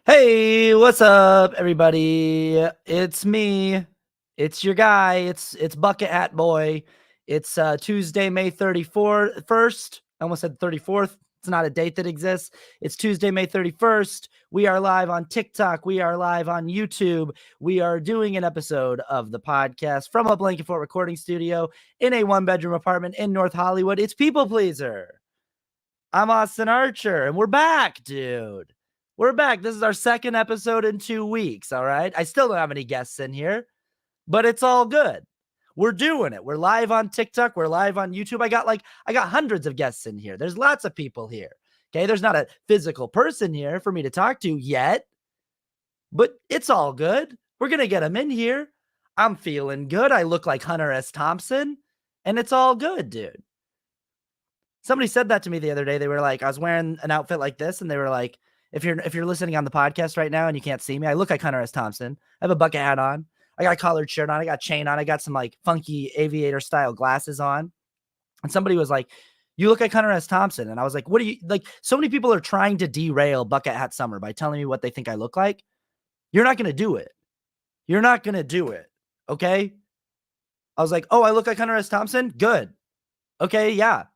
Hey, what's up, everybody? It's me. It's your guy. It's Bucket Hat Boy. It's Tuesday, May 34th. First, I almost said 34th. It's not a date that exists. It's Tuesday, May 31st. We are live on TikTok. We are live on YouTube. We are doing an episode of the podcast from a Blanket Fort recording studio in a one-bedroom apartment in North Hollywood. It's People Pleaser. I'm Austin Archer, and we're back, dude. We're back. This is our second episode in 2 weeks, all right? I still don't have any guests in here, but it's all good. We're doing it. We're live on TikTok. We're live on YouTube. I got hundreds of guests in here. There's lots of people here. Okay, there's not a physical person here for me to talk to yet, but it's all good. We're going to get them in here. I'm feeling good. I look like Hunter S. Thompson, and it's all good, dude. Somebody said that to me the other day. They were like, I was wearing an outfit like this, and they were like, if you're listening on the podcast right now and you can't see me, I look like Hunter S. Thompson. I have a bucket hat on. I got a collared shirt on. I got a chain on. I got some like funky aviator style glasses on. And somebody was like, you look like Hunter S. Thompson. And I was like, what do you like? So many people are trying to derail Bucket Hat Summer by telling me what they think I look like. You're not going to do it. You're not going to do it. Okay. I was like, oh, I look like Hunter S. Thompson. Good. Okay. Yeah.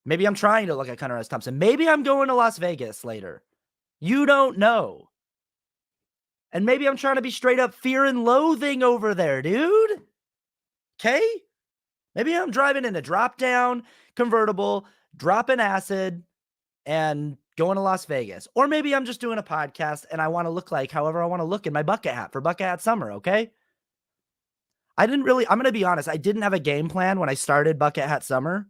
Maybe I'm trying to look like Hunter S. Thompson. Maybe I'm going to Las Vegas later. You don't know. And maybe I'm trying to be straight up fear and loathing over there, dude. Okay? Maybe I'm driving in a drop down convertible, dropping acid, and going to Las Vegas. Or maybe I'm just doing a podcast and I want to look like however I want to look in my bucket hat for Bucket Hat Summer, okay? I'm going to be honest, I didn't have a game plan when I started Bucket Hat Summer.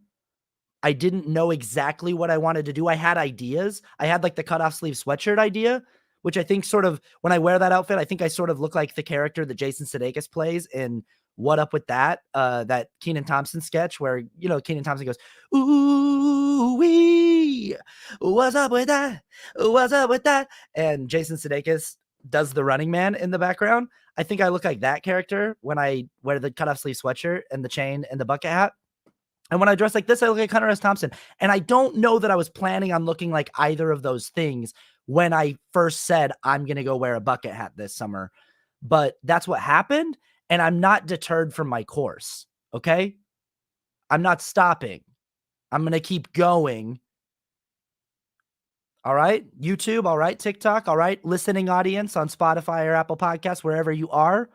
I didn't know exactly what I wanted to do. I had ideas. I had like the cutoff sleeve sweatshirt idea, which I think sort of when I wear that outfit, I think I sort of look like the character that Jason Sudeikis plays in What Up With That, that Kenan Thompson sketch where, you know, Kenan Thompson goes, ooh, wee, what's up with that? What's up with that? And Jason Sudeikis does the Running Man in the background. I think I look like that character when I wear the cutoff sleeve sweatshirt and the chain and the bucket hat. And when I dress like this, I look like Hunter S. Thompson. And I don't know that I was planning on looking like either of those things when I first said, I'm going to go wear a bucket hat this summer. But that's what happened. And I'm not deterred from my course. Okay. I'm not stopping. I'm going to keep going. All right. YouTube. All right. TikTok. All right. Listening audience on Spotify or Apple Podcasts, wherever you are.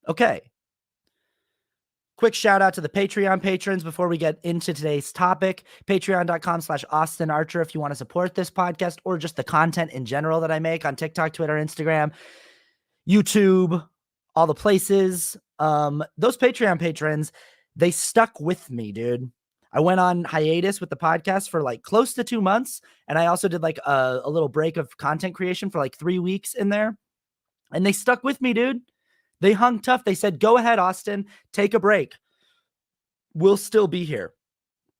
Okay. Quick shout out to the Patreon patrons before we get into today's topic. Patreon.com/Austin Archer if you want to support this podcast or just the content in general that I make on TikTok, Twitter, Instagram, YouTube, all the places. Those Patreon patrons, they stuck with me, dude. I went on hiatus with the podcast for like close to 2 months. And I also did like a little break of content creation for like 3 weeks in there. And they stuck with me, dude. They hung tough. They said, go ahead, Austin, take a break. We'll still be here.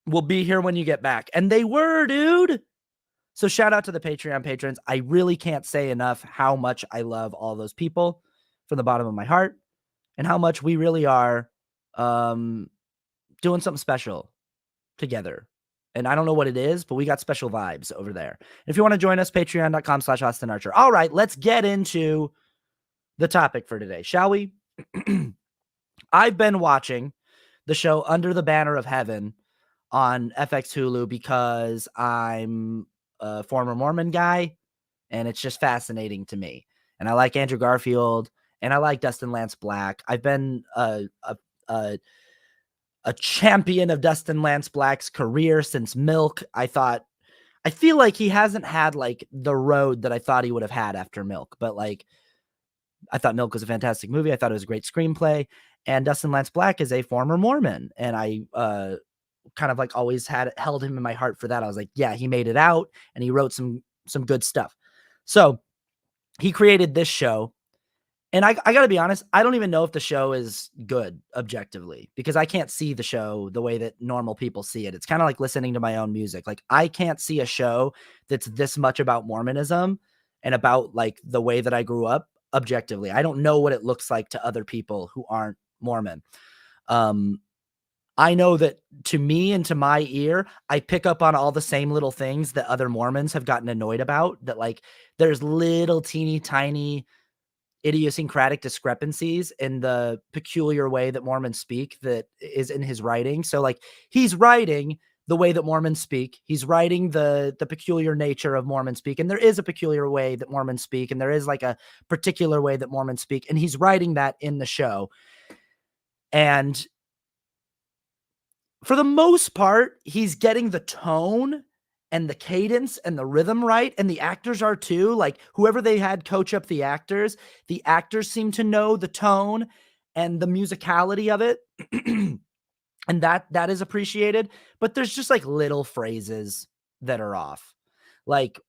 We'll be here when you get back. And they were, dude. So shout out to the Patreon patrons. I really can't say enough how much I love all those people from the bottom of my heart and how much we really are doing something special together. And I don't know what it is, but we got special vibes over there. If you want to join us, patreon.com/Austin Archer. All right, let's get into the topic for today, shall we? I've been watching the show Under the Banner of Heaven on FX Hulu because I'm a former Mormon guy and it's just fascinating to me. And I like Andrew Garfield and I like Dustin Lance Black. I've been a champion of Dustin Lance Black's career since Milk. I feel like he hasn't had like the road that I thought he would have had after Milk, but like I thought Milk was a fantastic movie. I thought it was a great screenplay. And Dustin Lance Black is a former Mormon. And I kind of like always held him in my heart for that. I was like, yeah, he made it out and he wrote some good stuff. So he created this show. And I got to be honest, I don't even know if the show is good objectively because I can't see the show the way that normal people see it. It's kind of like listening to my own music. Like I can't see a show that's this much about Mormonism and about like the way that I grew up objectively. I don't know what it looks like to other people who aren't Mormon. I know that to me and to my ear, I pick up on all the same little things that other Mormons have gotten annoyed about, that like there's little teeny tiny idiosyncratic discrepancies in the peculiar way that Mormons speak that is in his writing. So like he's writing the way that Mormons speak. He's writing the peculiar nature of Mormon speak. And there is a peculiar way that Mormons speak. And there is like a particular way that Mormons speak. And he's writing that in the show. And for the most part, he's getting the tone and the cadence and the rhythm right. And the actors are too. Like whoever they had coach up the actors seem to know the tone and the musicality of it. And that is appreciated. But there's just like little phrases that are off. Like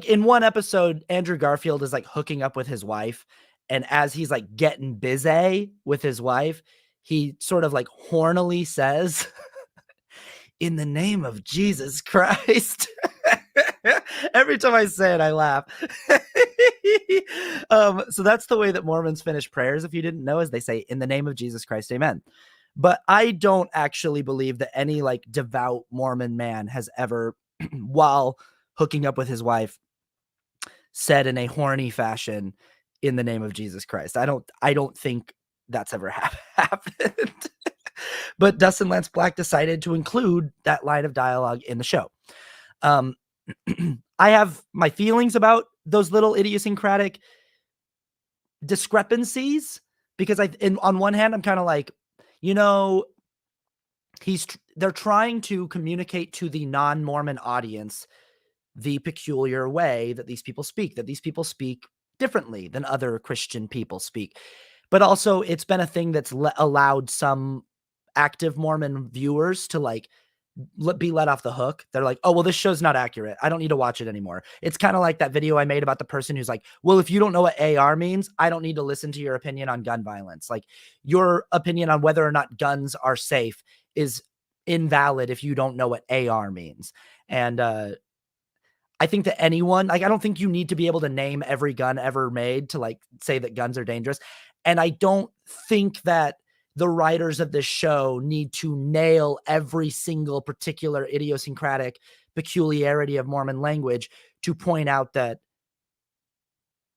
in one episode, Andrew Garfield is like hooking up with his wife. And as he's like getting busy with his wife, he sort of like hornily says, "In the name of Jesus Christ." Every time I say it, I laugh. So that's the way that Mormons finish prayers. If you didn't know, is they say, "In the name of Jesus Christ, amen." But I don't actually believe that any like devout Mormon man has ever, while hooking up with his wife, said in a horny fashion, "In the name of Jesus Christ." I don't think that's ever happened. But Dustin Lance Black decided to include that line of dialogue in the show. I have my feelings about those little idiosyncratic discrepancies because on one hand, I'm kind of like, they're trying to communicate to the non-Mormon audience the peculiar way that these people speak differently than other Christian people speak. But also it's been a thing that's allowed some active Mormon viewers to like be let off the hook. They're like, "Oh, well, this show's not accurate. I don't need to watch it anymore." It's kind of like that video I made about the person who's like, "Well, if you don't know what AR means, I don't need to listen to your opinion on gun violence. Like your opinion on whether or not guns are safe is invalid if you don't know what AR means." And I think that anyone, like, I don't think you need to be able to name every gun ever made to like say that guns are dangerous. And I don't think that the writers of this show need to nail every single particular idiosyncratic peculiarity of Mormon language to point out that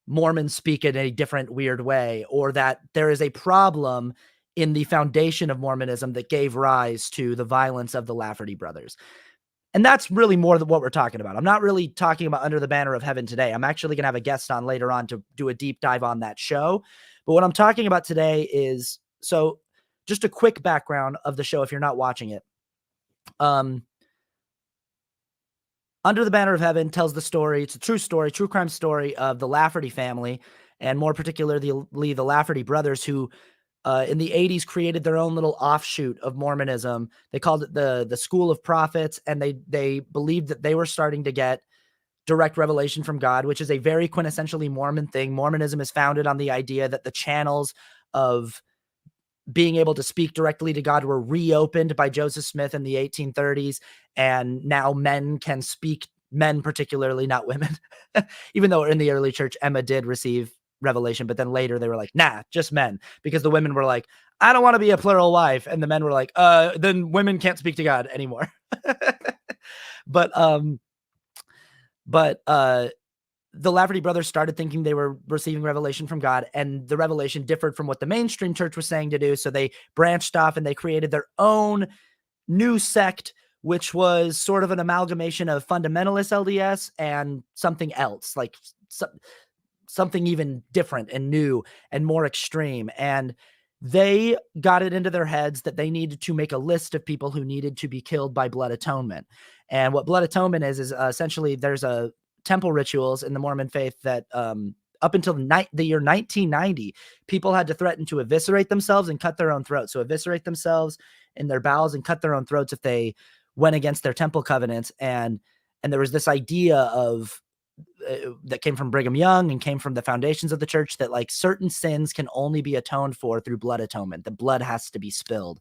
Mormons speak in a different weird way, or that there is a problem in the foundation of Mormonism that gave rise to the violence of the Lafferty brothers. And that's really more than what we're talking about. I'm not really talking about Under the Banner of Heaven today. I'm actually going to have a guest on later on to do a deep dive on that show. But what I'm talking about today is, so just a quick background of the show if you're not watching it. Under the Banner of Heaven tells the story. It's a true story, true crime story of the Lafferty family, and more particularly the Lafferty brothers, who in the 80s created their own little offshoot of Mormonism. They called it the School of Prophets, and they believed that they were starting to get direct revelation from God, which is a very quintessentially Mormon thing. Mormonism is founded on the idea that the channels of being able to speak directly to God were reopened by Joseph Smith in the 1830s, and now men can speak, men particularly, not women. Even though in the early church, Emma did receive revelation, but then later they were like, nah, just men, because the women were like, "I don't want to be a plural wife," and the men were like, then women can't speak to God anymore. But the Lafferty brothers started thinking they were receiving revelation from God, and the revelation differed from what the mainstream church was saying to do. So they branched off and they created their own new sect, which was sort of an amalgamation of fundamentalist LDS and something else, like something even different and new and more extreme. And they got it into their heads that they needed to make a list of people who needed to be killed by blood atonement. And what blood atonement is essentially there's a temple rituals in the Mormon faith that up until the year 1990, people had to threaten to eviscerate themselves and cut their own throats. So eviscerate themselves in their bowels and cut their own throats if they went against their temple covenants. And there was this idea of that came from Brigham Young and came from the foundations of the church, that like certain sins can only be atoned for through blood atonement. The blood has to be spilled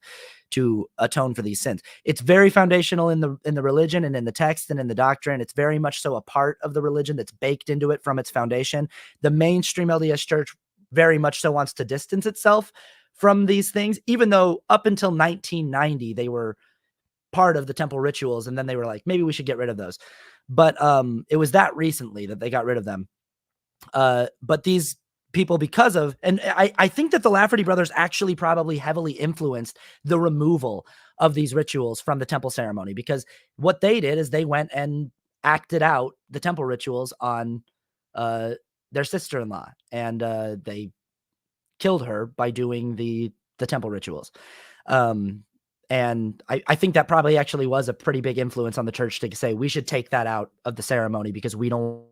to atone for these sins. It's very foundational in the religion and in the text and in the doctrine. It's very much so a part of the religion that's baked into it from its foundation. The mainstream LDS church very much so wants to distance itself from these things, even though up until 1990, they were part of the temple rituals. And then they were like, maybe we should get rid of those. But it was that recently that they got rid of them. But these people, because of, and I think that the Lafferty brothers actually probably heavily influenced the removal of these rituals from the temple ceremony, because what they did is they went and acted out the temple rituals on their sister-in-law, and they killed her by doing the temple rituals. And I think that probably actually was a pretty big influence on the church to say, we should take that out of the ceremony because we don't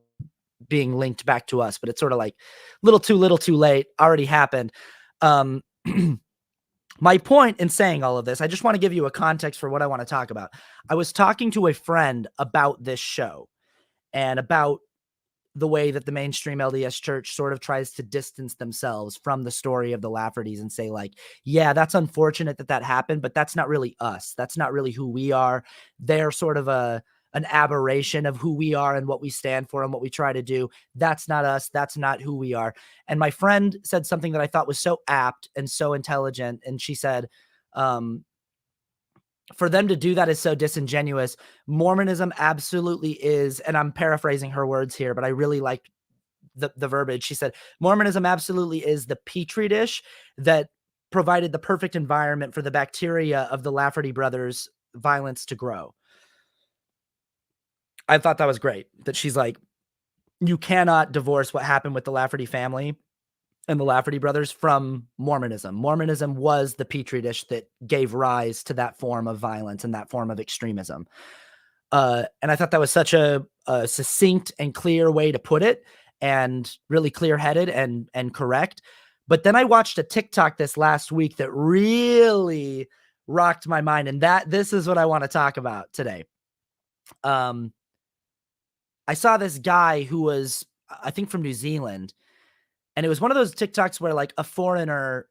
being linked back to us. But it's sort of like little too late, already happened. My point in saying all of this, I just want to give you a context for what I want to talk about. I was talking to a friend about this show and about the way that the mainstream LDS Church sort of tries to distance themselves from the story of the Laffertys and say, like, yeah, that's unfortunate that happened, but that's not really us. That's not really who we are. They're sort of an aberration of who we are and what we stand for and what we try to do. That's not us. That's not who we are. And my friend said something that I thought was so apt and so intelligent. And she said, for them to do that is so disingenuous. Mormonism absolutely is, and I'm paraphrasing her words here, but I really liked the verbiage. She said, Mormonism absolutely is the petri dish that provided the perfect environment for the bacteria of the Lafferty brothers' violence to grow. I thought that was great, that she's like, you cannot divorce what happened with the Lafferty family and the Lafferty brothers from Mormonism. Mormonism was the petri dish that gave rise to that form of violence and that form of extremism. And I thought that was such a succinct and clear way to put it, and really clear-headed and correct. But then I watched a TikTok this last week that really rocked my mind, and this is what I want to talk about today. I saw this guy who was, I think, from New Zealand. And it was one of those TikToks where, like, a foreigner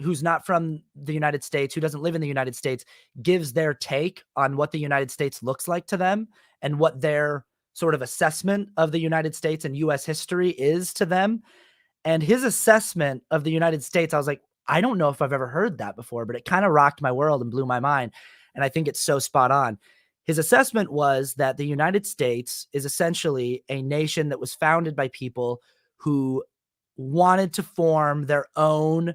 who's not from the United States, who doesn't live in the United States, gives their take on what the United States looks like to them and what their sort of assessment of the United States and U.S. history is to them. And his assessment of the United States, I was like, I don't know if I've ever heard that before, but it kind of rocked my world and blew my mind. And I think it's so spot on. His assessment was that the United States is essentially a nation that was founded by people who wanted to form their own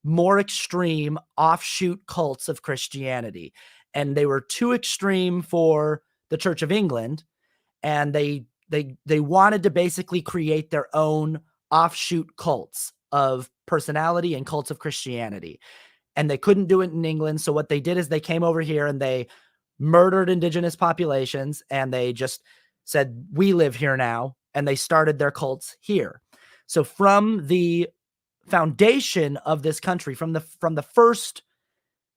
more extreme offshoot cults of Christianity. And they were too extreme for the Church of England. And they wanted to basically create their own offshoot cults of personality and cults of Christianity. And they couldn't do it in England. So what they did is they came over here and they murdered indigenous populations, and they just said, we live here now. And they started their cults here. So from the foundation of this country, from the first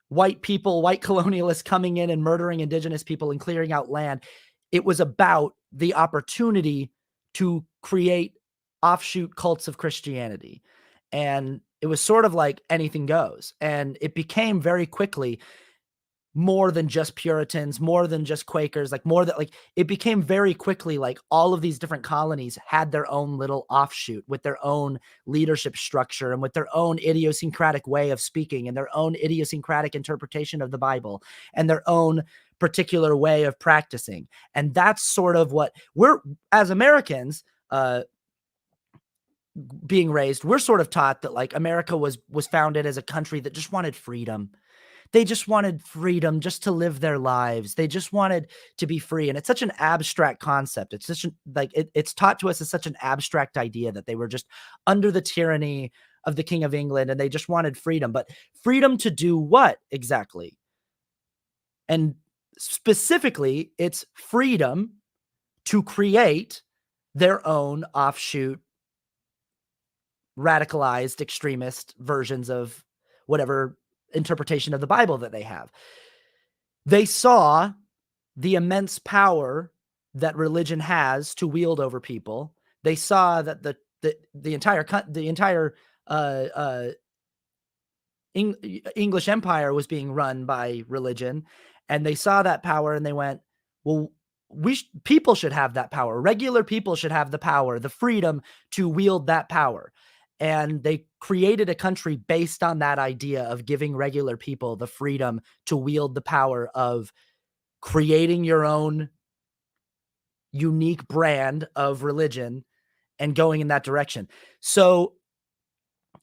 white colonialists coming in and murdering indigenous people and clearing out land, it was about the opportunity to create offshoot cults of Christianity. And it was sort of like anything goes. And it became very quickly more than just Puritans, more than just Quakers, like more than, like, it became very quickly like all of these different colonies had their own little offshoot with their own leadership structure and with their own idiosyncratic way of speaking and their own idiosyncratic interpretation of the Bible and their own particular way of practicing. And that's sort of what we're, as Americans, being raised, we're sort of taught that, like, America was founded as a country that just wanted freedom. They just wanted freedom just to live their lives. They just wanted to be free. And it's such an abstract concept. It's such it's taught to us as such an abstract idea that they were just under the tyranny of the King of England and they just wanted freedom. But freedom to do what exactly? And specifically, it's freedom to create their own offshoot, radicalized, extremist versions of whatever interpretation of the Bible that they have. They saw the immense power that religion has to wield over people. They saw that the entire English Empire was being run by religion, and they saw that power and they went, well, people should have that power. Regular people should have the power, the freedom to wield that power. And they created a country based on that idea of giving regular people the freedom to wield the power of creating your own unique brand of religion and going in that direction. So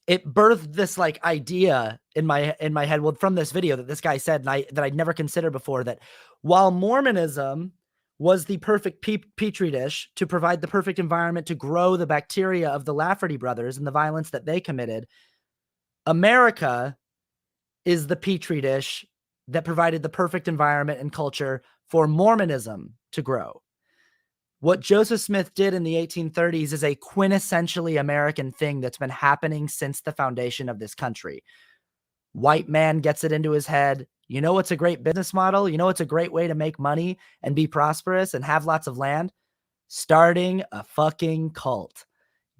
it birthed this like idea in my head, well, from this video that this guy said, and that I'd never considered before, that while Mormonism was the perfect petri dish to provide the perfect environment to grow the bacteria of the Lafferty brothers and the violence that they committed, America is the petri dish that provided the perfect environment and culture for Mormonism to grow. What Joseph Smith did in the 1830s is a quintessentially American thing that's been happening since the foundation of this country. White man gets it into his head. You know what's a great business model? You know what's a great way to make money and be prosperous and have lots of land? Starting a fucking cult.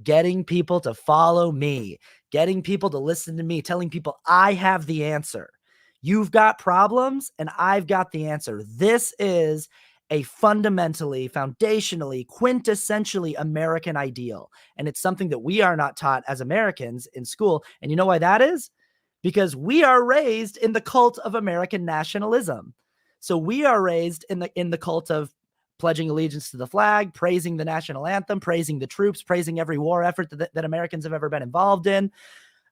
Getting people to follow me. Getting people to listen to me. Telling people I have the answer. You've got problems and I've got the answer. This is a fundamentally, foundationally, quintessentially American ideal. And it's something that we are not taught as Americans in school. And you know why that is? Because we are raised in the cult of American nationalism. So we are raised in the cult of pledging allegiance to the flag, praising the national anthem, praising the troops, praising every war effort that Americans have ever been involved in.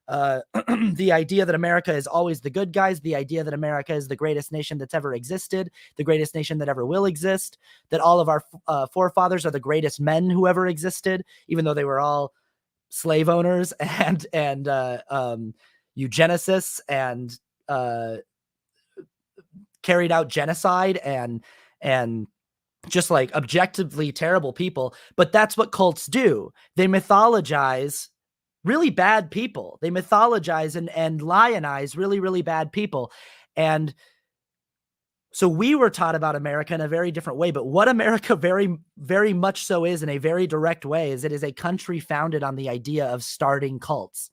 The idea that America is always the good guys, the idea that America is the greatest nation that's ever existed, the greatest nation that ever will exist, that all of our forefathers are the greatest men who ever existed, even though they were all slave owners and eugenicists and carried out genocide and just like objectively terrible people. But that's what cults do. They mythologize really bad people. They mythologize and lionize really, really bad people. And so we were taught about America in a very different way. But what America very, very much so is in a very direct way is it is a country founded on the idea of starting cults.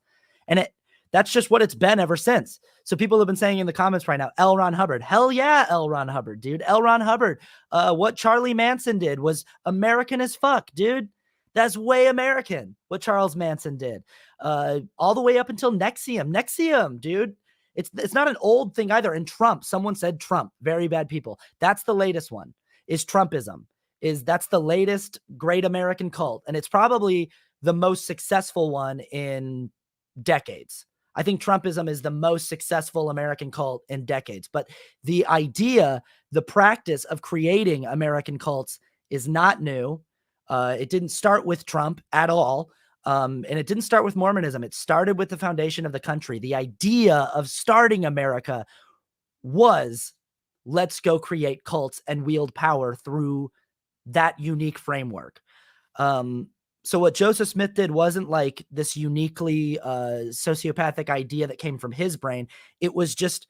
And that's just what it's been ever since. So people have been saying in the comments right now, Elrond Hubbard. Hell yeah, Elrond Hubbard, dude. Elrond Hubbard. What Charlie Manson did was American as fuck, dude. That's way American, what Charles Manson did. All the way up until Nexium. Nexium, dude. It's not an old thing either. And Trump, someone said Trump, very bad people. That's the latest one, is Trumpism. That's the latest great American cult. And it's probably the most successful one in decades. I think Trumpism is the most successful American cult in decades. But the idea, the practice of creating American cults is not new. It didn't start with Trump at all. And it didn't start with Mormonism. It started with the foundation of the country. The idea of starting America was, let's go create cults and wield power through that unique framework. So what Joseph Smith did wasn't like this uniquely sociopathic idea that came from his brain. It was just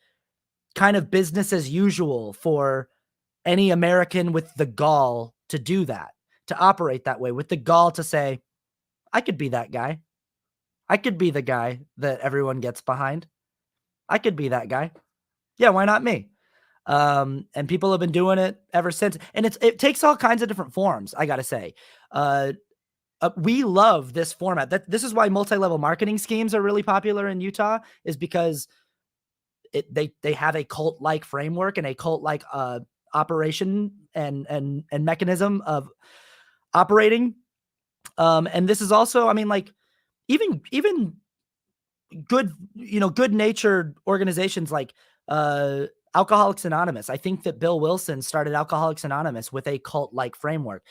kind of business as usual for any American with the gall to do that, to operate that way, with the gall to say, I could be that guy. I could be the guy that everyone gets behind. I could be that guy. Yeah, why not me? And people have been doing it ever since. And it takes all kinds of different forms, I got to say. We love this format. This is why multi-level marketing schemes are really popular in Utah, is because they have a cult-like framework and a cult-like operation and mechanism of operating. And this is also, I mean, like even good-natured organizations like Alcoholics Anonymous. I think that Bill Wilson started Alcoholics Anonymous with a cult-like framework.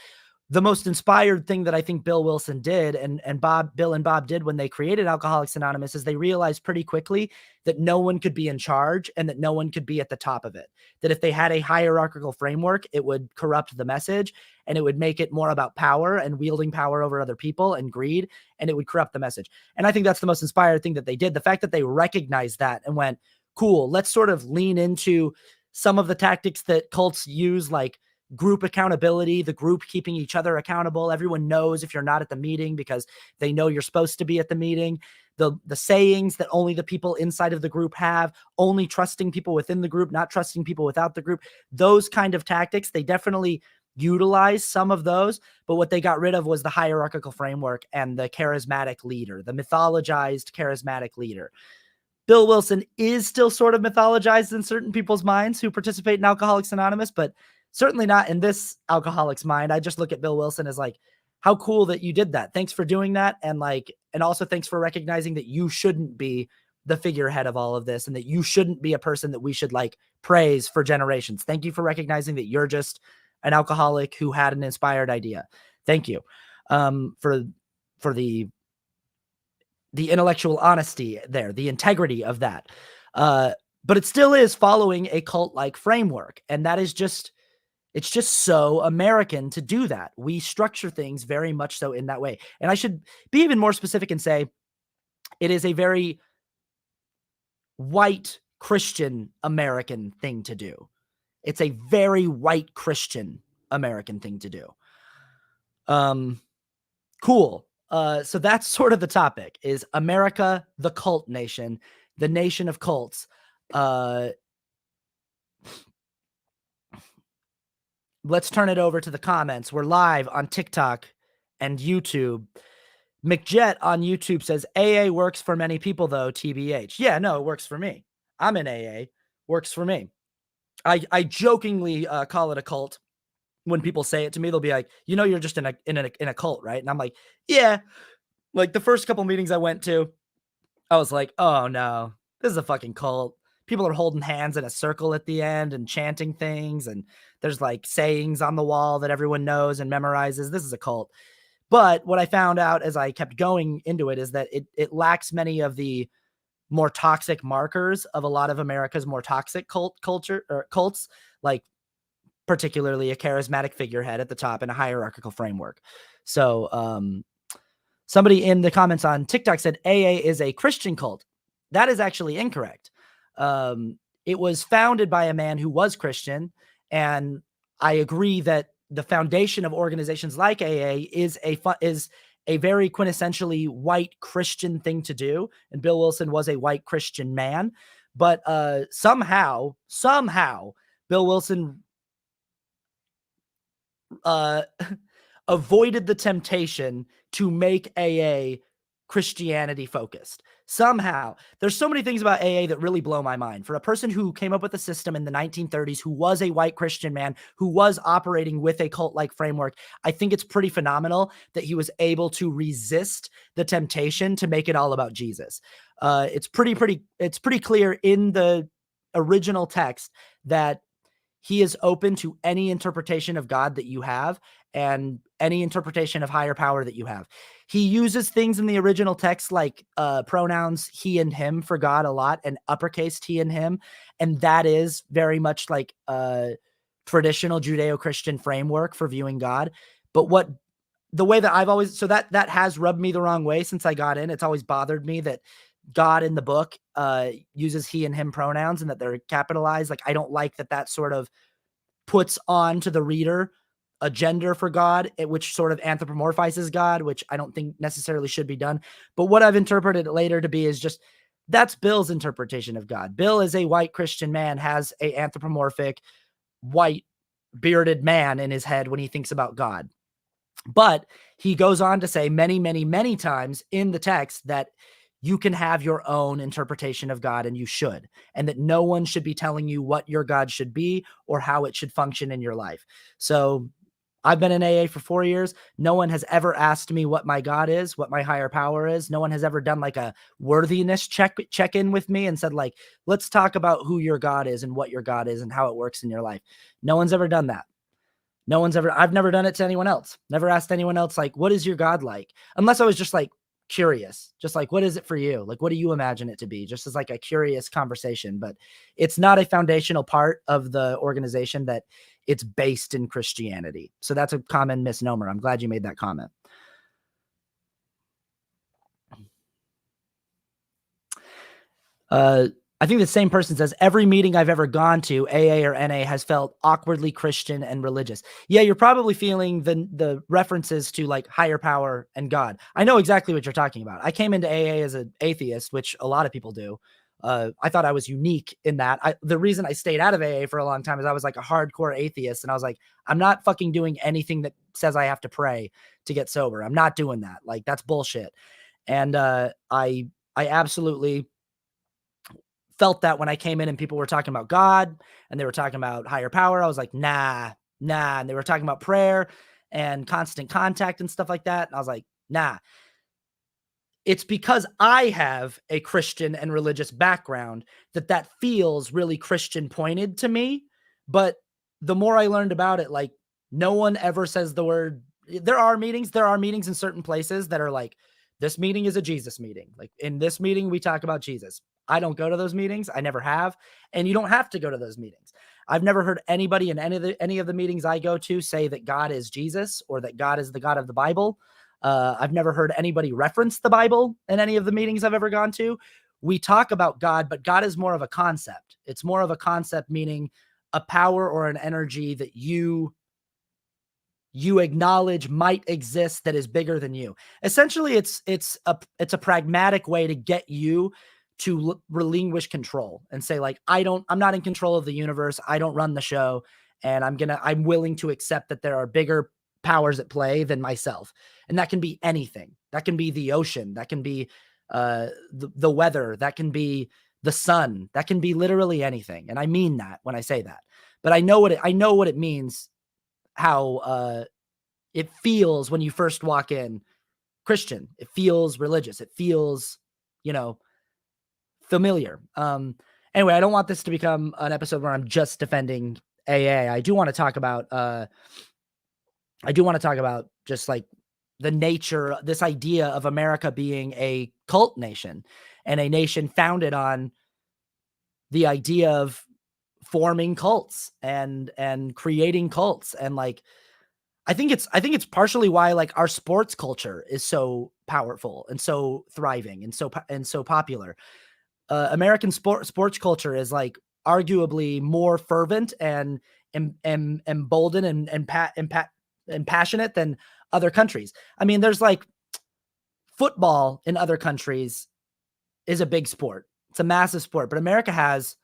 The most inspired thing that I think Bill Wilson did and Bill and Bob did when they created Alcoholics Anonymous is they realized pretty quickly that no one could be in charge and that no one could be at the top of it. That if they had a hierarchical framework, it would corrupt the message and it would make it more about power and wielding power over other people and greed, and it would corrupt the message. And I think that's the most inspired thing that they did. The fact that they recognized that and went, cool, let's sort of lean into some of the tactics that cults use, like group accountability, the group keeping each other accountable. Everyone knows if you're not at the meeting because they know you're supposed to be at the meeting. The sayings that only the people inside of the group have, only trusting people within the group, not trusting people without the group. Those kind of tactics, they definitely utilize some of those, but what they got rid of was the hierarchical framework and the charismatic leader, the mythologized charismatic leader. Bill Wilson is still sort of mythologized in certain people's minds who participate in Alcoholics Anonymous, but certainly not in this alcoholic's mind. I just look at Bill Wilson as like, how cool that you did that. Thanks for doing that. And also thanks for recognizing that you shouldn't be the figurehead of all of this and that you shouldn't be a person that we should like praise for generations. Thank you for recognizing that you're just an alcoholic who had an inspired idea. Thank you for the intellectual honesty there, the integrity of that. But it still is following a cult-like framework. And that is it's just so American to do that. We structure things very much so in that way. And I should be even more specific and say it is a very white Christian American thing to do. It's a very white Christian American thing to do. Cool. So that's sort of the topic, is America, the cult nation, the nation of cults. Let's turn it over to the comments. We're live on TikTok and YouTube. McJet on YouTube says, AA works for many people though, TBH. Yeah, no, it works for me. I'm in AA. Works for me. I jokingly call it a cult. When people say it to me, they'll be like, you're just in a cult, right? And I'm like, yeah. Like the first couple meetings I went to, I was like, oh no, this is a fucking cult. People are holding hands in a circle at the end and chanting things. And there's like sayings on the wall that everyone knows and memorizes. This is a cult. But what I found out as I kept going into it is that it lacks many of the more toxic markers of a lot of America's more toxic culture or cults, like particularly a charismatic figurehead at the top and a hierarchical framework. So somebody in the comments on TikTok said AA is a Christian cult. That is actually incorrect. It was founded by a man who was Christian, and I agree that the foundation of organizations like AA is a very quintessentially white Christian thing to do, and Bill Wilson was a white Christian man, but somehow Bill Wilson avoided the temptation to make AA Christianity focused. Somehow. There's so many things about AA that really blow my mind. For a person who came up with a system in the 1930s, who was a white Christian man, who was operating with a cult-like framework, I think it's pretty phenomenal that he was able to resist the temptation to make it all about Jesus. It's pretty clear in the original text that he is open to any interpretation of God that you have and any interpretation of higher power that you have. He uses things in the original text like pronouns he and him for God a lot, and uppercase he and him. And that is very much like a traditional Judeo-Christian framework for viewing God. But the way that I've always, so that has rubbed me the wrong way since I got in. It's always bothered me that God in the book uses he and him pronouns and that they're capitalized. Like, I don't like that sort of puts on to the reader a gender for God, which sort of anthropomorphizes God, which I don't think necessarily should be done. But what I've interpreted it later to be is just, that's Bill's interpretation of God. Bill is a white Christian man, has a anthropomorphic white bearded man in his head when he thinks about God. But he goes on to say many, many, many times in the text that you can have your own interpretation of God, and you should, and that no one should be telling you what your God should be or how it should function in your life. So I've been in AA for 4 years. No one has ever asked me what my God is, what my higher power is. No one has ever done like a worthiness check-in with me and said, like, let's talk about who your God is and what your God is and how it works in your life. No one's ever done that. I've never done it to anyone else. Never asked anyone else, like, what is your God like? Unless I was just like curious, just like, what is it for you? Like, what do you imagine it to be? Just as like a curious conversation, but it's not a foundational part of the organization that it's based in Christianity. So that's a common misnomer. I'm glad you made that comment. I think the same person says, every meeting I've ever gone to, AA or NA, has felt awkwardly Christian and religious. Yeah, you're probably feeling the references to like higher power and God. I know exactly what you're talking about. I came into AA as an atheist, which a lot of people do. I thought I was unique in that. The reason I stayed out of AA for a long time is I was like a hardcore atheist, and I was like, I'm not fucking doing anything that says I have to pray to get sober. I'm not doing that. Like, that's bullshit. And I absolutely felt that when I came in and people were talking about God and they were talking about higher power. I was like, nah. And they were talking about prayer and constant contact and stuff like that. And I was like, nah. It's because I have a Christian and religious background that feels really Christian pointed to me. But the more I learned about it, like, no one ever says the word. There are meetings in certain places that are like, this meeting is a Jesus meeting. Like, in this meeting, we talk about Jesus. I don't go to those meetings. I never have. And you don't have to go to those meetings. I've never heard anybody in any of the meetings I go to say that God is Jesus or that God is the God of the Bible. I've never heard anybody reference the Bible in any of the meetings I've ever gone to. We talk about God, but God is more of a concept. It's more of a concept, meaning a power or an energy that you acknowledge might exist that is bigger than you. Essentially, it's a pragmatic way to get you to relinquish control and say, like, I'm not in control of the universe. I don't run the show, and I'm willing to accept that there are bigger powers at play than myself. And that can be anything. That can be the ocean. That can be the weather. That can be the sun. That can be literally anything. And I mean that when I say that. But I know what it means, how it feels when you first walk in Christian. It feels religious. It feels, familiar. Anyway, I don't want this to become an episode where I'm just defending AA. I do want to talk about just like the nature, this idea of America being a cult nation and a nation founded on the idea of forming cults and creating cults. And like, I think it's partially why like our sports culture is so powerful and so thriving and so popular. American sports culture is like arguably more fervent and emboldened and passionate than other countries. I mean, there's like football in other countries is a big sport. It's a massive sport, but America has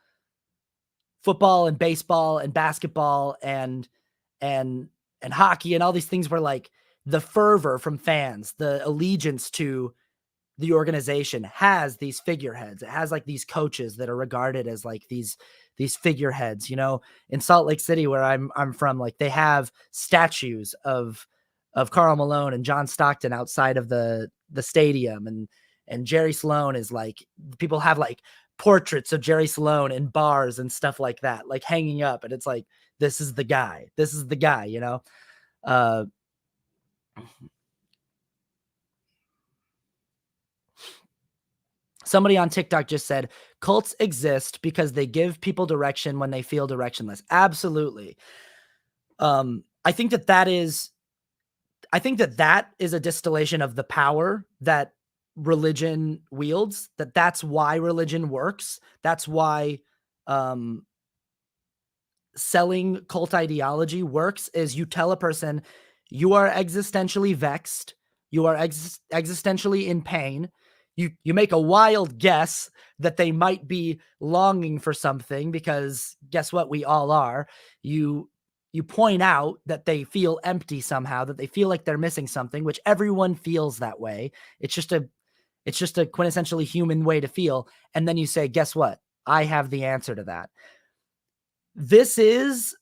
football and baseball and basketball and hockey and all these things where like the fervor from fans, the allegiance to the organization has these figureheads. It has like these coaches that are regarded as like these figureheads, in Salt Lake City where I'm from, like they have statues of Karl Malone and John Stockton outside of the stadium. And Jerry Sloan is like, people have like portraits of Jerry Sloan in bars and stuff like that, like hanging up. And it's like, this is the guy, Somebody on TikTok just said, cults exist because they give people direction when they feel directionless. Absolutely. I think that is a distillation of the power that religion wields, that's why religion works. That's why selling cult ideology works, is you tell a person you are existentially vexed, you are existentially in pain. You make a wild guess that they might be longing for something, because guess what? We all are. You point out that they feel empty somehow, that they feel like they're missing something, which everyone feels that way. It's just a quintessentially human way to feel. And then you say, guess what? I have the answer to that. This is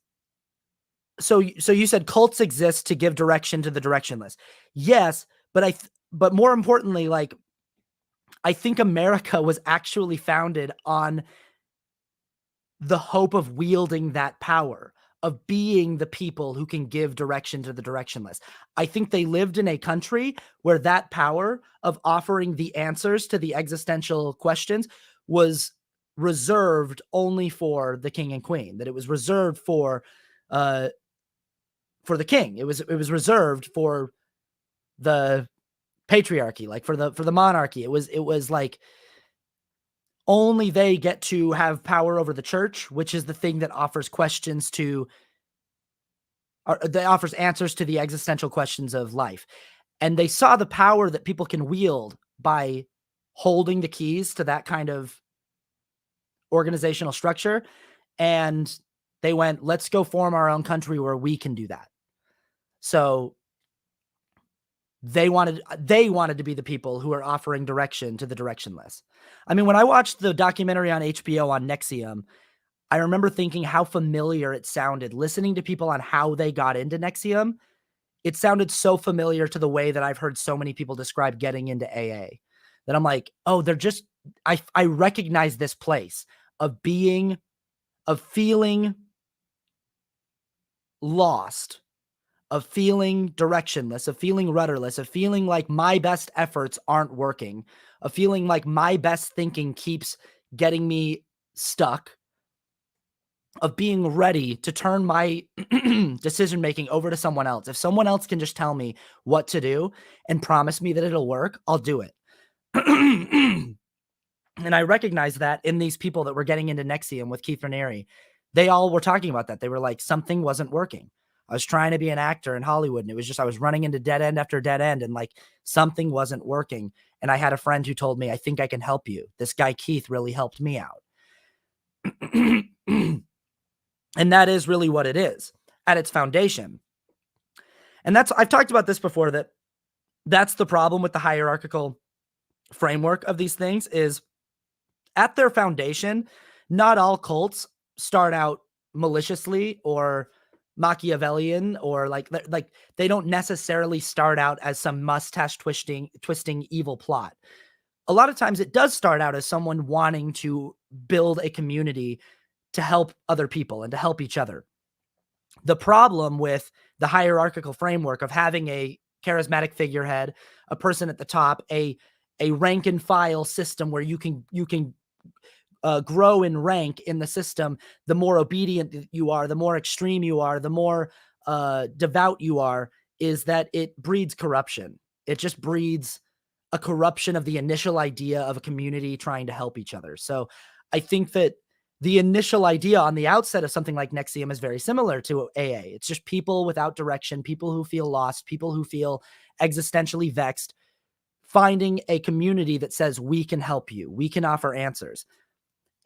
so you said cults exist to give direction to the directionless. Yes, but more importantly, like, I think America was actually founded on the hope of wielding that power, of being the people who can give direction to the directionless. I think they lived in a country where that power of offering the answers to the existential questions was reserved only for the king and queen, that it was reserved for the king. It was reserved for the patriarchy, like for the monarchy. It was like only they get to have power over the church, which is the thing that offers offers answers to the existential questions of life. And they saw the power that people can wield by holding the keys to that kind of organizational structure. And they went, let's go form our own country where we can do that. So they wanted to be the people who are offering direction to the directionless. I mean, when I watched the documentary on HBO on NXIVM, I remember thinking how familiar it sounded, listening to people on how they got into NXIVM. It sounded so familiar to the way that I've heard so many people describe getting into AA, that I'm like, oh, they're just, I recognize this place of feeling lost, of feeling directionless, of feeling rudderless, of feeling like my best efforts aren't working, of feeling like my best thinking keeps getting me stuck, of being ready to turn my decision-making over to someone else. If someone else can just tell me what to do and promise me that it'll work, I'll do it. And I recognize that in these people that were getting into NXIVM with Keith Raniere. They all were talking about that. They were like, something wasn't working. I was trying to be an actor in Hollywood, and it was just, I was running into dead end after dead end, and like something wasn't working. And I had a friend who told me, I think I can help you. This guy, Keith, really helped me out. And that is really what it is at its foundation. And I've talked about this before, that's the problem with the hierarchical framework of these things is at their foundation, not all cults start out maliciously or Machiavellian, or like they don't necessarily start out as some mustache twisting evil plot. A lot of times it does start out as someone wanting to build a community to help other people and to help each other. The problem with the hierarchical framework of having a charismatic figurehead, a person at the top, a rank and file system where you can grow in rank in the system, the more obedient you are, the more extreme you are, the more devout you are, is that it breeds corruption. It just breeds a corruption of the initial idea of a community trying to help each other. So I think that the initial idea on the outset of something like NXIVM is very similar to AA. It's just people without direction, people who feel lost, people who feel existentially vexed, finding a community that says, we can help you, we can offer answers.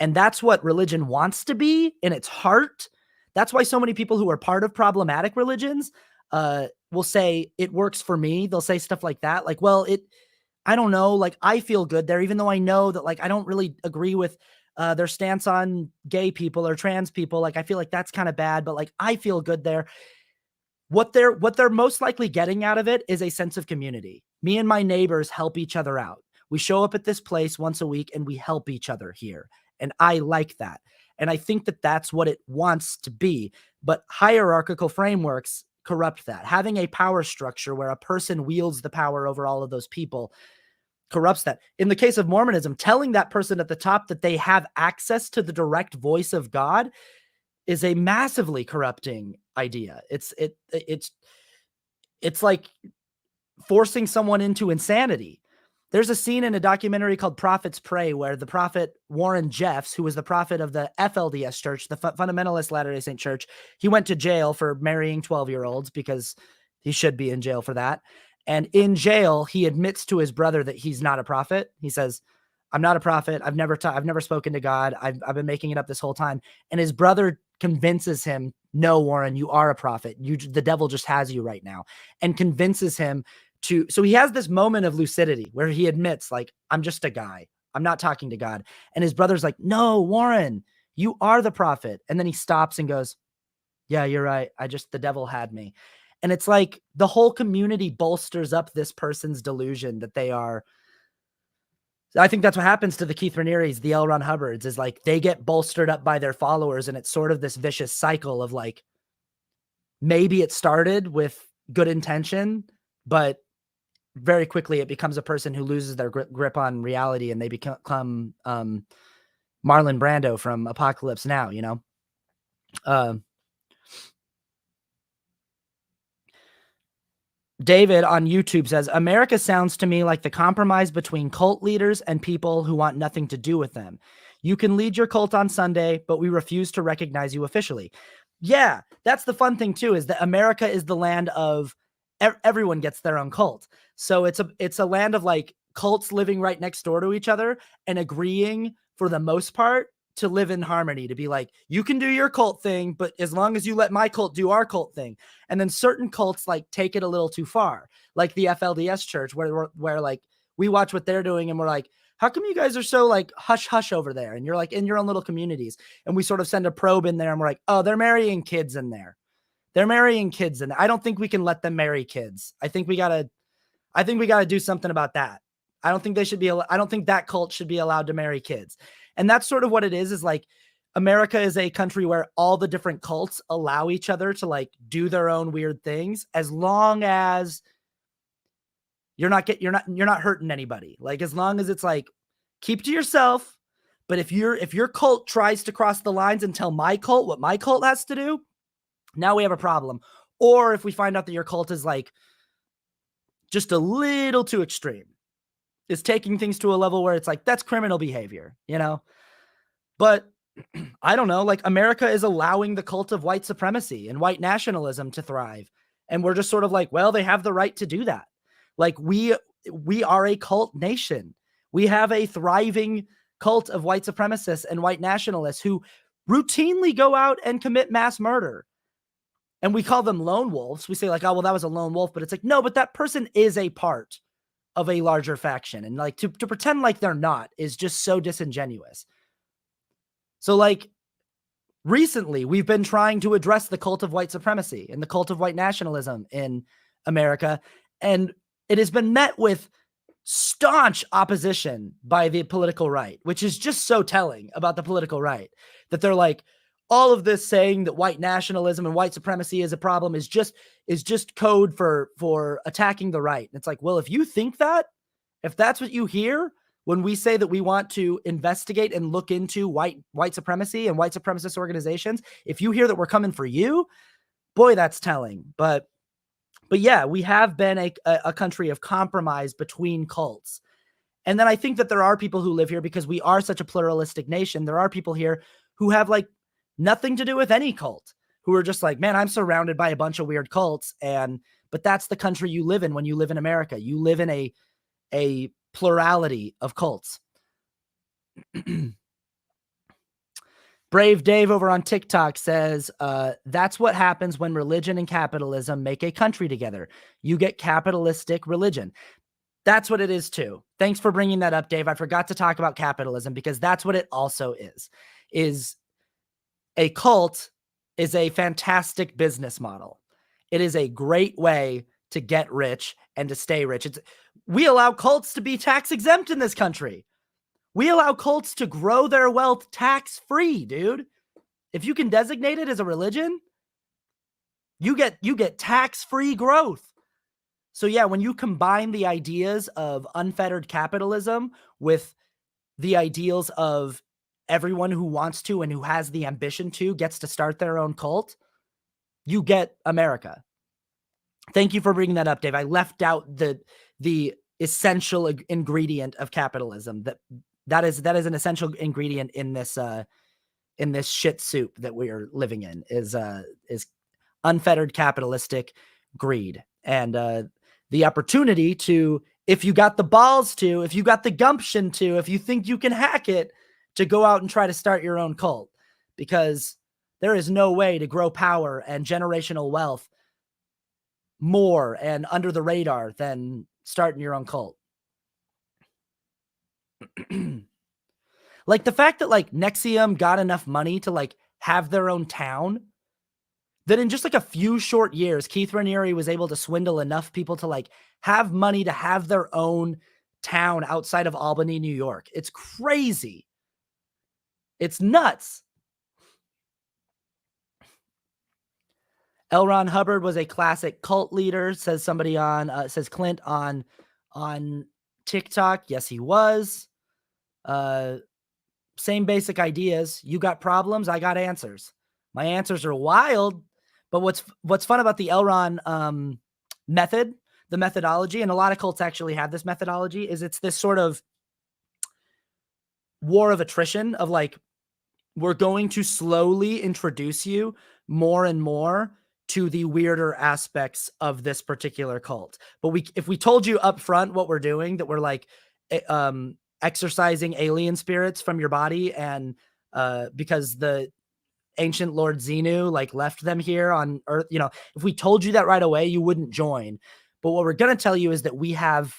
And that's what religion wants to be in its heart. That's why so many people who are part of problematic religions will say, it works for me. They'll say stuff like that. Like, well, I don't know, like I feel good there, even though I know that like I don't really agree with their stance on gay people or trans people. Like, I feel like that's kind of bad, but like, I feel good there. What they're most likely getting out of it is a sense of community. Me and my neighbors help each other out. We show up at this place once a week and we help each other here. And I like that. And I think that that's what it wants to be. But hierarchical frameworks corrupt that. Having a power structure where a person wields the power over all of those people corrupts that. In the case of Mormonism, telling that person at the top that they have access to the direct voice of God is a massively corrupting idea. It's like forcing someone into insanity. There's a scene in a documentary called Prophets Pray where the prophet Warren Jeffs, who was the prophet of the FLDS Church, the Fundamentalist Latter-day Saint Church, he went to jail for marrying 12-year-olds because he should be in jail for that. And in jail, he admits to his brother that he's not a prophet. He says, I'm not a prophet. I've never spoken to God. I've been making it up this whole time. And his brother convinces him, no, Warren, you are a prophet. The devil just has you right now, and convinces him to. So he has this moment of lucidity where he admits, like, I'm just a guy. I'm not talking to God. And his brother's like, no, Warren, you are the prophet. And then he stops and goes, yeah, you're right. The devil had me. And it's like the whole community bolsters up this person's delusion that they are. I think that's what happens to the Keith Ranieres, the Elrond Hubbards, is like they get bolstered up by their followers. And it's sort of this vicious cycle of like, maybe it started with good intention, but very quickly it becomes a person who loses their grip on reality, and they become Marlon Brando from Apocalypse Now, you know? David on YouTube says, America sounds to me like the compromise between cult leaders and people who want nothing to do with them. You can lead your cult on Sunday, but we refuse to recognize you officially. Yeah, that's the fun thing too, is that America is the land of everyone gets their own cult. So it's a land of like cults living right next door to each other and agreeing for the most part to live in harmony, to be like, you can do your cult thing, but as long as you let my cult do our cult thing. And then certain cults like take it a little too far, like the FLDS Church, where like we watch what they're doing and we're like, how come you guys are so like hush hush over there? And you're like in your own little communities. And we sort of send a probe in there and we're like, oh, they're marrying kids in there. They're marrying kids. And I don't think we can let them marry kids. I think we gotta do something about that. I don't think that cult should be allowed to marry kids. And that's sort of what it is like America is a country where all the different cults allow each other to like do their own weird things, as long as you're not hurting anybody. Like, as long as it's like, keep to yourself. But if your cult tries to cross the lines and tell my cult what my cult has to do, now we have a problem. Or if we find out that your cult is like just a little too extreme, is taking things to a level where it's like, that's criminal behavior, you know? But I don't know, like America is allowing the cult of white supremacy and white nationalism to thrive. And we're just sort of like, well, they have the right to do that. Like we are a cult nation. We have a thriving cult of white supremacists and white nationalists who routinely go out and commit mass murder. And we call them lone wolves. We say like, oh, well, that was a lone wolf, but it's like, no, but that person is a part of a larger faction. And like to pretend like they're not is just so disingenuous. So like recently we've been trying to address the cult of white supremacy and the cult of white nationalism in America. And it has been met with staunch opposition by the political right, which is just so telling about the political right, that they're like, all of this saying that white nationalism and white supremacy is a problem is just code for attacking the right. And it's like, well, if you think that, if that's what you hear when we say that we want to investigate and look into white supremacy and white supremacist organizations, if you hear that we're coming for you, boy, that's telling. But yeah, we have been a country of compromise between cults. And then I think that there are people who live here because we are such a pluralistic nation. There are people here who have like nothing to do with any cult, who are just like, man, I'm surrounded by a bunch of weird cults. But that's the country you live in when you live in America. You live in a plurality of cults. Brave Dave over on TikTok says, that's what happens when religion and capitalism make a country together. You get capitalistic religion. That's what it is too. Thanks for bringing that up, Dave. I forgot to talk about capitalism because that's what it also is a cult is a fantastic business model. It is a great way to get rich and to stay rich. We allow cults to be tax exempt in this country. We allow cults to grow their wealth tax-free, dude. If you can designate it as a religion, you get tax-free growth. So yeah, when you combine the ideas of unfettered capitalism with the ideals of everyone who wants to and who has the ambition to gets to start their own cult, you get America. Thank you for bringing that up, Dave. I left out the essential ingredient of capitalism. That is an essential ingredient in this shit soup that we are living in is unfettered capitalistic greed and the opportunity to, if you got the balls to, if you got the gumption to, if you think you can hack it, to go out and try to start your own cult, because there is no way to grow power and generational wealth more and under the radar than starting your own cult. Like the fact that like Nexium got enough money to like have their own town, that in just like a few short years, Keith Raniere was able to swindle enough people to like have money to have their own town outside of Albany, New York. It's crazy. It's nuts. Elrond Hubbard was a classic cult leader, says somebody says Clint on TikTok. Yes, he was. Same basic ideas. You got problems, I got answers. My answers are wild, but what's fun about the Elrond method, the methodology, and a lot of cults actually have this methodology, is it's this sort of war of attrition of like, we're going to slowly introduce you more and more to the weirder aspects of this particular cult. But if we told you up front what we're doing, that we're like exorcising alien spirits from your body and because the ancient Lord Xenu like left them here on Earth. You know, if we told you that right away, you wouldn't join. But what we're going to tell you is that we have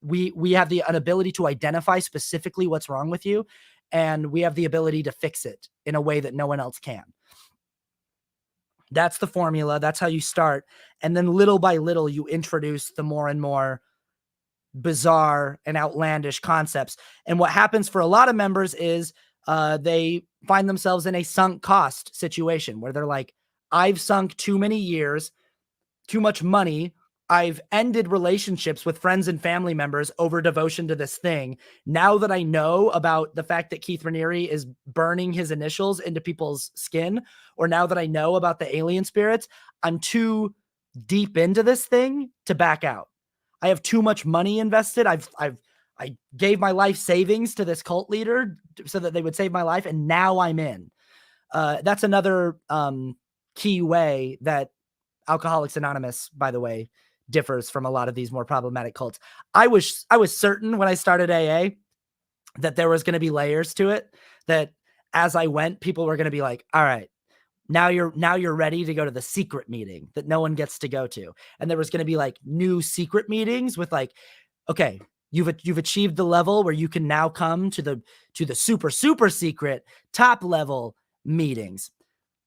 the an ability to identify specifically what's wrong with you, and we have the ability to fix it in a way that no one else can. That's the formula. That's how you start. And then little by little, you introduce the more and more bizarre and outlandish concepts. And what happens for a lot of members is they find themselves in a sunk cost situation where they're like, I've sunk too many years, too much money. I've ended relationships with friends and family members over devotion to this thing. Now that I know about the fact that Keith Raniere is burning his initials into people's skin, or now that I know about the alien spirits, I'm too deep into this thing to back out. I have too much money invested. I gave my life savings to this cult leader so that they would save my life, and now I'm in. That's another key way that Alcoholics Anonymous, by the way, differs from a lot of these more problematic cults. I was certain when I started AA that there was going to be layers to it, that as I went, people were going to be like, all right, now you're ready to go to the secret meeting that no one gets to go to. And there was going to be like new secret meetings with like, okay, you've achieved the level where you can now come to the super secret top level meetings.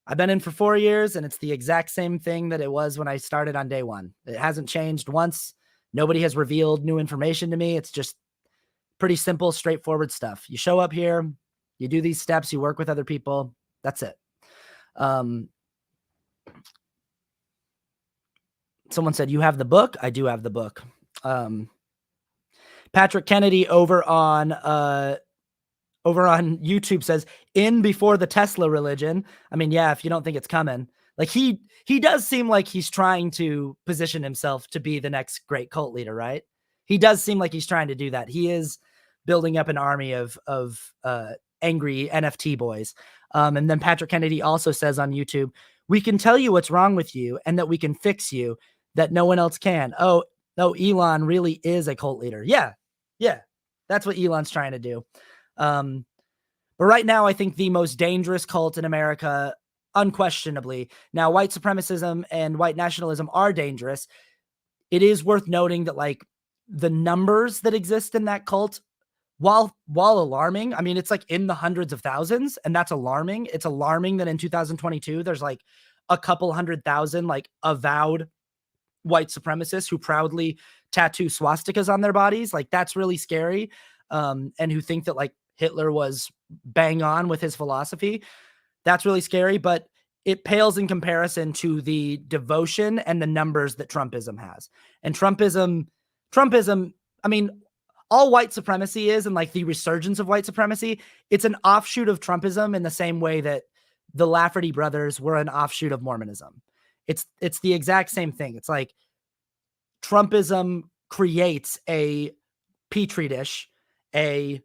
I've been in for 4 years, and it's the exact same thing that it was when I started on day one. It hasn't changed once. Nobody has revealed new information to me. It's just pretty simple, straightforward stuff. You show up here, you do these steps, you work with other people. That's it. Someone said, you have the book? I do have the book. Patrick Kennedy over on YouTube says, in before the Tesla religion. I mean, yeah, if you don't think it's coming, like he does seem like he's trying to position himself to be the next great cult leader, right? He does seem like he's trying to do that. He is building up an army of angry NFT boys. And then Patrick Kennedy also says on YouTube, we can tell you what's wrong with you and that we can fix you, that no one else can. Oh, no, Elon really is a cult leader. Yeah. That's what Elon's trying to do. But right now, I think the most dangerous cult in America, unquestionably. Now, white supremacism and white nationalism are dangerous. It is worth noting that like the numbers that exist in that cult, while alarming, I mean, it's like in the hundreds of thousands, and that's alarming. It's alarming that in 2022, there's like a couple 100,000 like avowed white supremacists who proudly tattoo swastikas on their bodies. Like that's really scary. And who think that like Hitler was bang on with his philosophy. That's really scary, but it pales in comparison to the devotion and the numbers that Trumpism has. And Trumpism, I mean, all white supremacy is, and like the resurgence of white supremacy, it's an offshoot of Trumpism in the same way that the Lafferty brothers were an offshoot of Mormonism. It's the exact same thing. It's like Trumpism creates a petri dish, a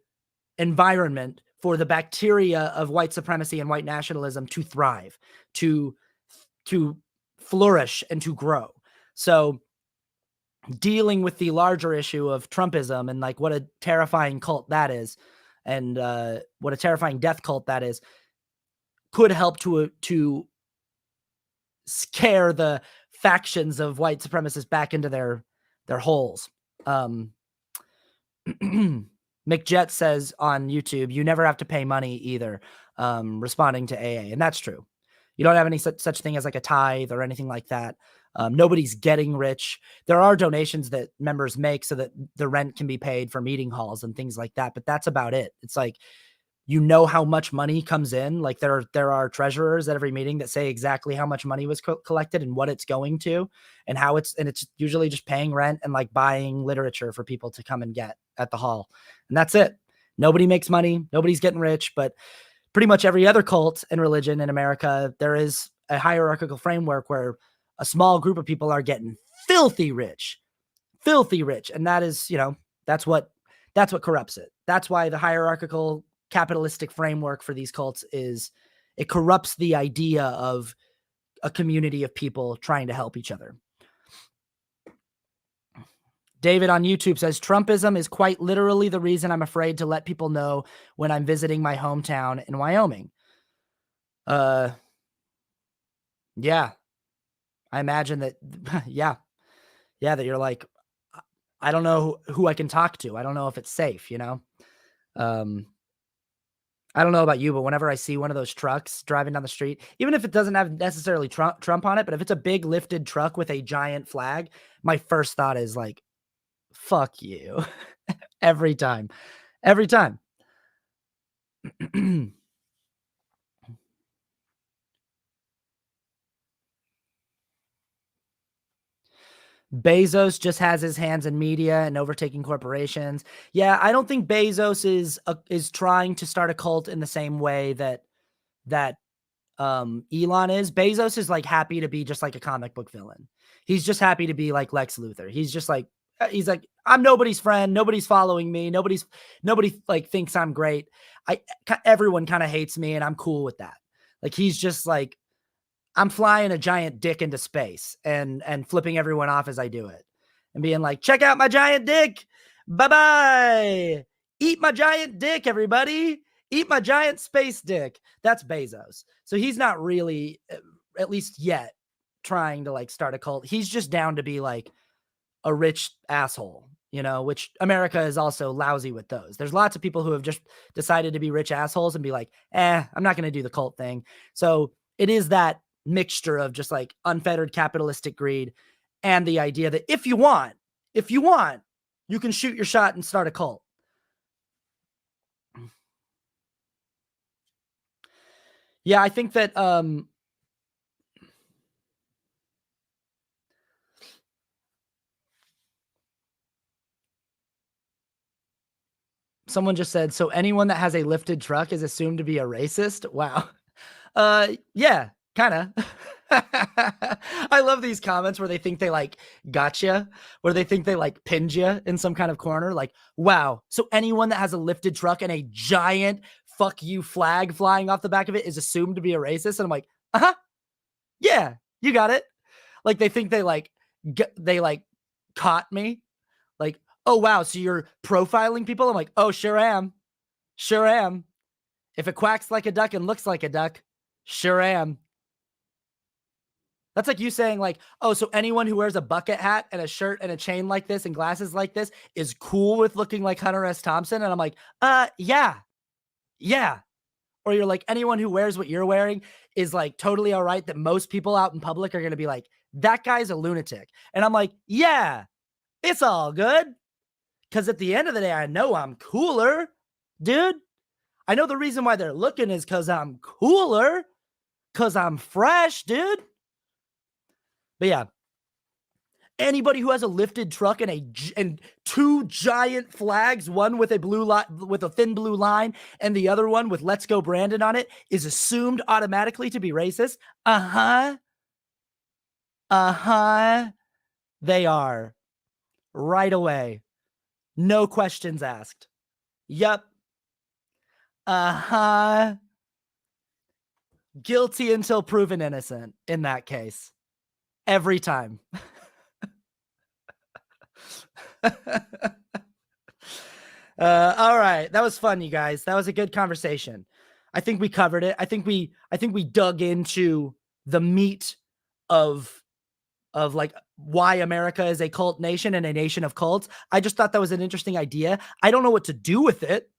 environment for the bacteria of white supremacy and white nationalism to thrive, to flourish, and to grow. So dealing with the larger issue of Trumpism and like what a terrifying cult that is, and what a terrifying death cult that is, could help to scare the factions of white supremacists back into their holes. McJet says on YouTube, you never have to pay money either, responding to AA. And that's true. You don't have any such thing as like a tithe or anything like that. Nobody's getting rich. There are donations that members make so that the rent can be paid for meeting halls and things like that. But that's about it. It's like, you know how much money comes in. Like there are treasurers at every meeting that say exactly how much money was collected and what it's going to, and how it's usually just paying rent and like buying literature for people to come and get at the hall. And that's it. Nobody makes money. Nobody's getting rich, but pretty much every other cult and religion in America, there is a hierarchical framework where a small group of people are getting filthy rich. And that is, that's what corrupts it. That's why the hierarchical capitalistic framework for these cults is, it corrupts the idea of a community of people trying to help each other. David on YouTube says, Trumpism is quite literally the reason I'm afraid to let people know when I'm visiting my hometown in Wyoming. Yeah, I imagine that. Yeah, that you're like, I don't know who I can talk to. I don't know if it's safe, you know? I don't know about you, but whenever I see one of those trucks driving down the street, even if it doesn't have necessarily Trump on it, but if it's a big lifted truck with a giant flag, my first thought is like, fuck you. Every time. Bezos just has his hands in media and overtaking corporations. Yeah, I don't think Bezos is trying to start a cult in the same way that Elon is. Bezos is like happy to be just like a comic book villain. He's just happy to be like Lex Luthor. He's like, I'm nobody's friend. Nobody's following me. Nobody like thinks I'm great. Everyone kind of hates me and I'm cool with that. Like, he's just like, I'm flying a giant dick into space and flipping everyone off as I do it and being like, check out my giant dick. Bye-bye. Eat my giant dick, everybody. Eat my giant space dick. That's Bezos. So he's not really, at least yet, trying to like start a cult. He's just down to be like a rich asshole, you know, which America is also lousy with those. There's lots of people who have just decided to be rich assholes and be like, I'm not going to do the cult thing. So it is that mixture of just like unfettered capitalistic greed and the idea that if you want, you can shoot your shot and start a cult. Yeah, I think that someone just said, so anyone that has a lifted truck is assumed to be a racist. Wow. Yeah, kind of. I love these comments where they think they like gotcha, where they think they like pinned you in some kind of corner. Like, wow. So anyone that has a lifted truck and a giant fuck you flag flying off the back of it is assumed to be a racist. And I'm like, yeah, you got it. Like, they think they like caught me. Like, oh wow, so you're profiling people? I'm like, oh, sure am. If it quacks like a duck and looks like a duck, sure am. That's like you saying like, oh, so anyone who wears a bucket hat and a shirt and a chain like this and glasses like this is cool with looking like Hunter S. Thompson? And I'm like, yeah. Or you're like, anyone who wears what you're wearing is like totally all right, that most people out in public are going to be like, that guy's a lunatic. And I'm like, yeah, it's all good. Because at the end of the day, I know I'm cooler, dude. I know the reason why they're looking is because I'm cooler, because I'm fresh, dude. But yeah, anybody who has a lifted truck and two giant flags, one with a thin blue line and the other one with "Let's Go Brandon" on it, is assumed automatically to be racist. They are, right away, no questions asked. Yup. Guilty until proven innocent in that case. Every time. All right. That was fun, you guys. That was a good conversation. I think we covered it. I think we dug into the meat of like why America is a cult nation and a nation of cults. I just thought that was an interesting idea. I don't know what to do with it.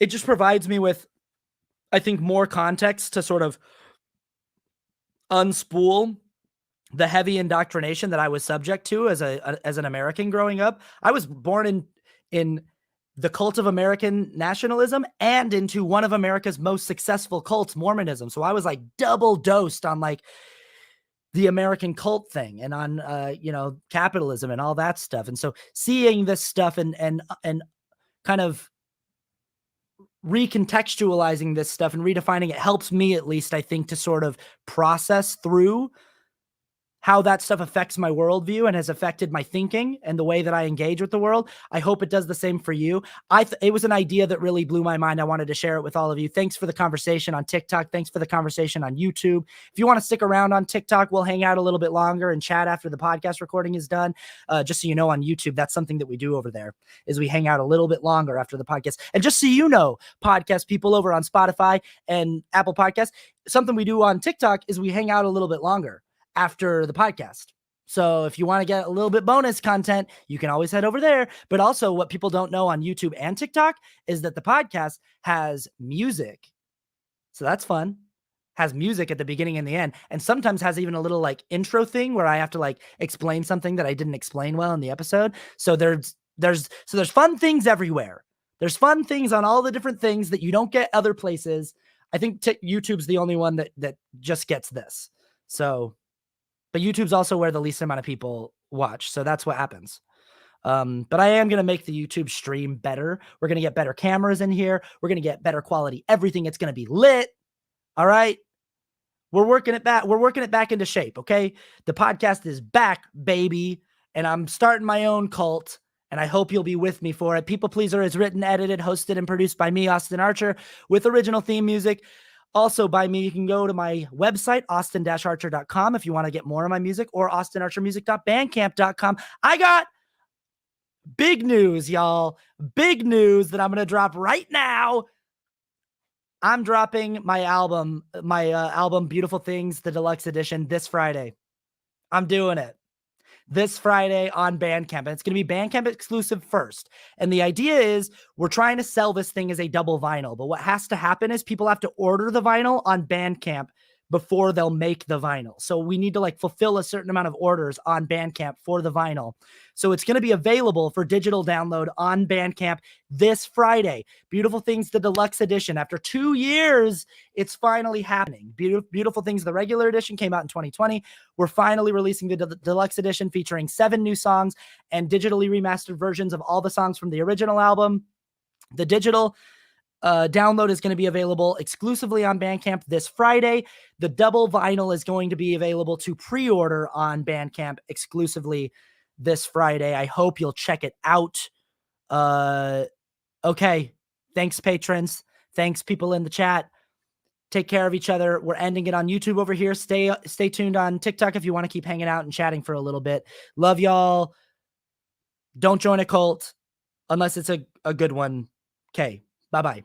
It just provides me with, I think, more context to sort of unspool the heavy indoctrination that I was subject to as an American growing up. I was born in the cult of American nationalism and into one of America's most successful cults, Mormonism. So I was like double dosed on like the American cult thing and on capitalism and all that stuff. And so seeing this stuff and kind of recontextualizing this stuff and redefining it helps me, at least, I think, to sort of process through how that stuff affects my worldview and has affected my thinking and the way that I engage with the world. I hope it does the same for you. It was an idea that really blew my mind. I wanted to share it with all of you. Thanks for the conversation on TikTok. Thanks for the conversation on YouTube. If you want to stick around on TikTok, we'll hang out a little bit longer and chat after the podcast recording is done. Just so you know, on YouTube, that's something that we do over there, is we hang out a little bit longer after the podcast. And just so you know, podcast people over on Spotify and Apple Podcasts, something we do on TikTok is we hang out a little bit longer after the podcast. So if you want to get a little bit bonus content, you can always head over there. But also what people don't know on YouTube and TikTok is that the podcast has music. So that's fun. Has music at the beginning and the end, and sometimes has even a little like intro thing where I have to like explain something that I didn't explain well in the episode. So there's fun things everywhere. There's fun things on all the different things that you don't get other places. I think YouTube's the only one that just gets this. So, but YouTube's also where the least amount of people watch. So that's what happens. But I am going to make the YouTube stream better. We're going to get better cameras in here. We're going to get better quality. Everything. It's going to be lit. All right. We're working it back. We're working it back into shape. Okay. The podcast is back, baby. And I'm starting my own cult. And I hope you'll be with me for it. People Pleaser is written, edited, hosted, and produced by me, Austin Archer, with original theme music. Also by me. You can go to my website, austin-archer.com, if you want to get more of my music, or austinarchermusic.bandcamp.com. I got big news, y'all. Big news that I'm going to drop right now. I'm dropping my album, Beautiful Things, the deluxe edition, this Friday. I'm doing it this Friday on Bandcamp. And it's going to be Bandcamp exclusive first. And the idea is we're trying to sell this thing as a double vinyl. But what has to happen is people have to order the vinyl on Bandcamp before they'll make the vinyl. So we need to like fulfill a certain amount of orders on Bandcamp for the vinyl. So it's going to be available for digital download on Bandcamp this Friday. Beautiful Things, the deluxe edition. After 2 years, it's finally happening. Beautiful Things, the regular edition came out in 2020. We're finally releasing the deluxe edition featuring 7 new songs and digitally remastered versions of all the songs from the original album. The digital download is going to be available exclusively on Bandcamp this Friday. The double vinyl is going to be available to pre-order on Bandcamp exclusively this Friday. I hope you'll check it out. Okay. Thanks, patrons. Thanks, people in the chat. Take care of each other. We're ending it on YouTube over here. Stay tuned on TikTok if you want to keep hanging out and chatting for a little bit. Love y'all. Don't join a cult unless it's a good one. Okay. Bye-bye.